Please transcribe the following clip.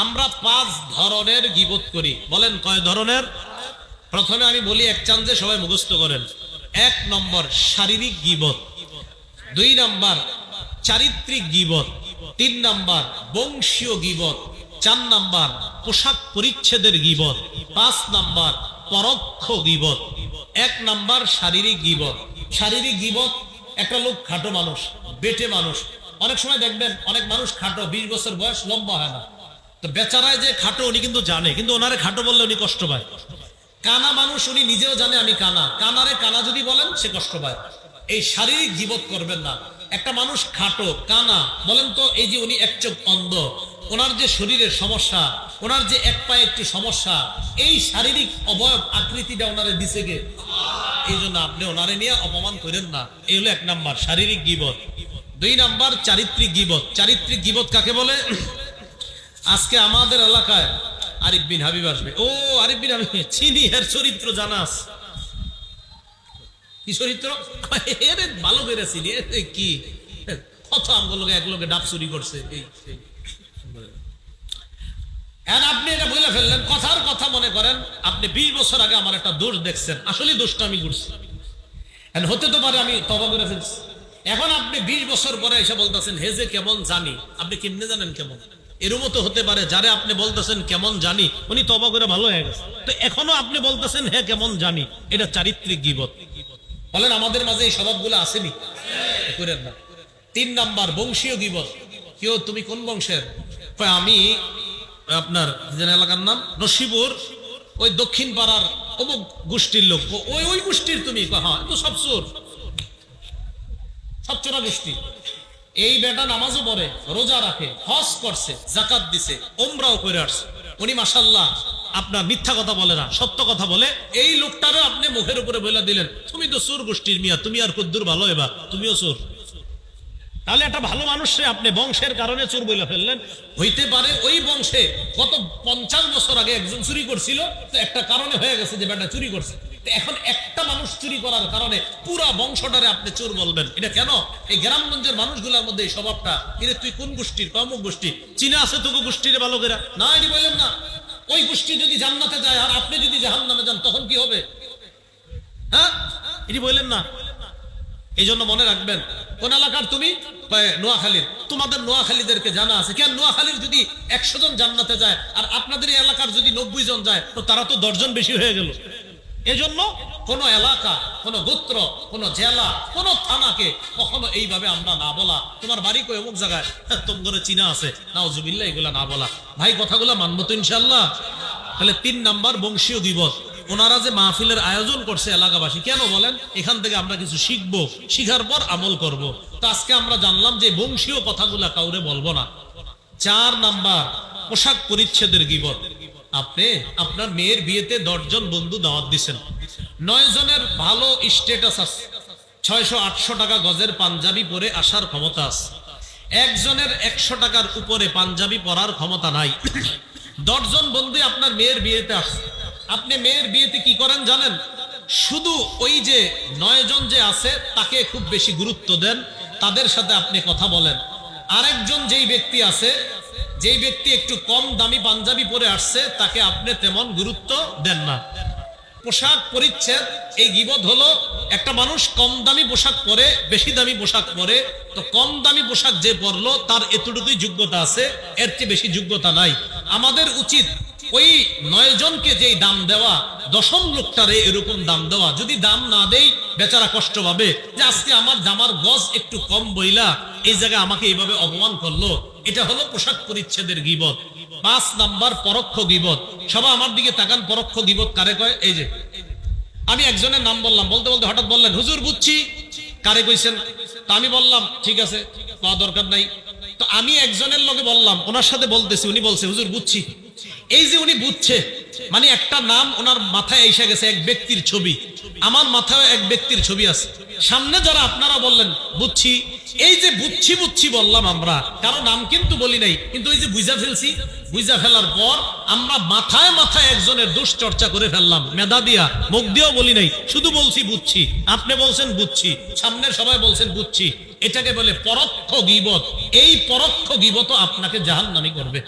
আমরা 5 ধরনের গীবত করি। বলেন কয় ধরনের? প্রথমে আমি বলি এক চান্সে সবাই মুখস্থ করেন। 1 নম্বর শারীরিক গীবত, 2 নম্বর চারিত্রিক গীবত, 3 নম্বর বংশীয় গীবত, 4 নম্বর পোশাক পরিচ্ছেদের গীবত, 5 নম্বর পরোক্ষ গীবত। 1 নম্বর শারীরিক গীবত। শারীরিক গীবত, একটা লোক খাটো মানুষ, বেটে মানুষ, অনেক সময় দেখবেন অনেক মানুষ খাটো, 20 বছর বয়স, লম্বা হয় না, তো বেচারায় যে খাটো উনি কিন্তু জানে, কিন্তু ওনারে খাটো বললে উনি কষ্ট পায়। কানা মানুষ, উনি নিজেও জানে আমি কানা, কানারে কানা যদি বলেন সে কষ্ট পায়। এই শারীরিক গীবত করবেন না। একটা মানুষ খাটো কানা, বলেন তো এই যে উনি এক চোখ অন্ধ, ওনার যে শরীরের সমস্যা, ওনার যে এক পায়ে একটু সমস্যা, এই শারীরিক অবয়ব আকৃতিটা ওনারে দিছে কে? এই জন্য আপনি ওনারে নিয়ে অপমান করেন না। এই হলো 1 নাম্বার শারীরিক গীবত। 2 নাম্বার চারিত্রিক গীবত। চারিত্রিক গীবত কাকে বলে? আজকে আমাদের এলাকায় আরিফ বিন হাবিব আসবে। ও আরিফ বিন হাবিব চিনি, এর চরিত্র জানাস? কি চরিত্র? এর ভালো করে চিনি। কি কত আমগুলোকে এক লোকে ডাব চুরি করছে, আপনি এটা বলে ফেললেন। কথার কথা মনে করেন আপনি 20 বছর আগে আমার একটা দোষ দেখছেন, আসলে দোষটা আমি করছি, হতে তো পারে আমি তওবা করে ফেলছি। এখন আপনি 20 বছর পরে এসে বলতেছেন হে যে কেমন জানি। আপনি কেমনে জানেন কেমন? এরও তো হতে পারে যারে আপনি বলতেছেন কেমন জানি উনি তওবা করে ভালো হয়ে গেছে, তো এখনো আপনি বলতেছেন হ্যাঁ কেমন জানি। এটা চারিত্রিক গীবত। বলেন আমাদের মাঝে এই স্বভাবগুলো আসেনি? করেন না। 3 নাম্বার বংশীয় গীবত। কেউ তুমি কোন বংশের? আমি আপনার এলাকার নাম নসিপুর, ওই দক্ষিণ পাড়ার অমুক গোষ্ঠীর লোক। ওই গোষ্ঠীর তুমি? হ্যাঁ, তো সব চোর, সব চোরা গোষ্ঠী। এই বেটা নামাজও পড়ে, রোজা রাখে, হজ করছে, যাকাত দিছে, ওমরাও করে আসছে, উনি মাশাআল্লাহ আপনার মিথ্যা কথা বলে না, সত্য কথা বলে। এই লোকটারও আপনি মুখের উপরে বলে দিলেন তুমি তো চোর গোষ্ঠীর মিয়া, তুমি আর কদ্দুর ভালো এবার তুমিও চোর। তাহলে একটা ভালো মানুষে আপনি বংশের কারণে চোর বলে ফেললেন। হইতে পারে ওই বংশে গত 50 বছর আগে একজন চুরি করছিল, তো একটা কারণে হয়ে গেছে যে বেটা চুরি করছে। এখন একটা মানুষ চুরি করার কারণে পুরা বংশটারে আপনি চোর বলবেন, এটা কেন? এই গ্রামগঞ্জের মানুষগুলোর মধ্যে এই স্বভাবটা। এরে তুই কোন গোষ্ঠীর? অমুক গোষ্ঠী। চীনা আছে তোকে গোষ্ঠীরে ভালো করে না, এটি বললেন না। ওই গোষ্ঠী যদি জান্নাতে যায় আর আপনি যদি জাহান্নামে যান তখন কি হবে? হ্যাঁ, এটি বললেন না। এই জন্য মনে রাখবেন, কোন এলাকার তুমি? নোয়াখালীর। তোমাদের নোয়াখালীদেরকে জানা আছে কেন? নোয়াখালীর যদি 100 জন জান্নাতে যায় আর আপনাদের এই এলাকার যদি 90 জন যায়, তো তারা তো 10 জন বেশি হয়ে গেল। এজন্য কোন এলাকা, কোন গোত্র, কোন জেলা, কোন থানাকে কখনো এইভাবে আমরা না বলা, তোমার বাড়ি কই অমুক জায়গায়, তোমার চিনা আছে, নাউজুবিল্লাহ, এগুলা না বলা। ভাই কথাগুলো মানবো তো ইনশাআল্লাহ? তাহলে 3 নাম্বার বংশীয় গীবত। ওনারা যে মাহফিলের আয়োজন করছে এলাকাবাসী, কেন বলেন? এখান থেকে আমরা কিছু শিখবো, শিখার পর আমল করব। তো আজকে আমরা জানলাম যে বংশীয় কথাগুলা কাউরে বলবো না। 4 নাম্বার পোশাক পরিচ্ছেদের গীবত। আপনি আপনার মেয়ের বিয়েতে 10 জন বন্ধু দাওয়াত দিচ্ছেন, 9 জনের ভালো স্ট্যাটাস আছে, 600-800 টাকা গজের পাঞ্জাবি পরে আসার ক্ষমতা আছে, একজনের 100 টাকার উপরে পাঞ্জাবি পরার ক্ষমতা নাই। 10 জন বন্ধু আপনার মেয়ের বিয়েতে আসছে। আপনি মেয়ের বিয়েতে কি করেন জানেন? শুধু ওই যে 9 জন যে আছে তাকে খুব বেশি গুরুত্ব দেন, তাদের সাথে আপনি কথা বলেন। আরেকজন যেই ব্যক্তি আছে, যেই ব্যক্তি একটু কম দামি পাঞ্জাবি পরে আসছে, তাকে আপনি তেমন গুরুত্ব দেন না। পোশাক পরিচ্ছেদ এই গীবত হলো, একটা মানুষ কম দামি পোশাক পরে, বেশি দামি পোশাক পরে, তো কম দামি পোশাক যে পরলো তার এতটুকুই যোগ্যতা আছে, এর চেয়ে বেশি যোগ্যতা নাই। আমাদের উচিত ওই 9 জনকে যেই দাম দেওয়া, 10ম লোকটারে এরকম দাম দেওয়া। যদি দাম না দেই বেচারা কষ্ট পাবে যে আজকে আমার জামার গজ একটু কম বইলা এই জায়গায় আমাকে এইভাবে অপমান করলো। এটা হলো পোশাক পরিচ্ছেদের গীবত। 5 নাম্বার পরোক্ষ গীবত। সবাই আমার দিকে তাকান, পরোক্ষ গীবত কারে কয়? এই যে আমি একজনের নাম বললাম, বলতে বলতে হঠাৎ বললেন হুজুর বুঝছি, কারে কইছেন? তা আমি বললাম ঠিক আছে, পাওয়া দরকার নাই। তো আমি একজনের লগে বললাম, ওনার সাথে বলতেছি, উনি বলছে হুজুর বুঝছি। এই যে উনি বুঝছে মানে একটা নাম ওনার মাথায় এসে গেছে, এক ব্যক্তির ছবি। আমার মাথায় এক ব্যক্তির ছবি আছে। সামনে যারা আপনারা বললেন বুঝছি, এই যে বুঝছি বুঝছি বললাম আমরা, কারো নাম কিন্তু বলি নাই, কিন্তু ওই যে বুঝা ফেলছি, বুঝা ফেলার পর আমরা মাথায় মাথায় একজনের দুশ্চর্চা করে ফেললাম, মেধা দিয়া, মুখ দিয়েও বলি নাই, শুধু বলছি বুঝছি। আপনি বলছেন বুঝছি, সামনে সবাই বলছেন বুঝছি। এটাকে বলে পরোক্ষ গীবত। এই পরোক্ষ গীবত আপনাকে জাহান্নামী করবে।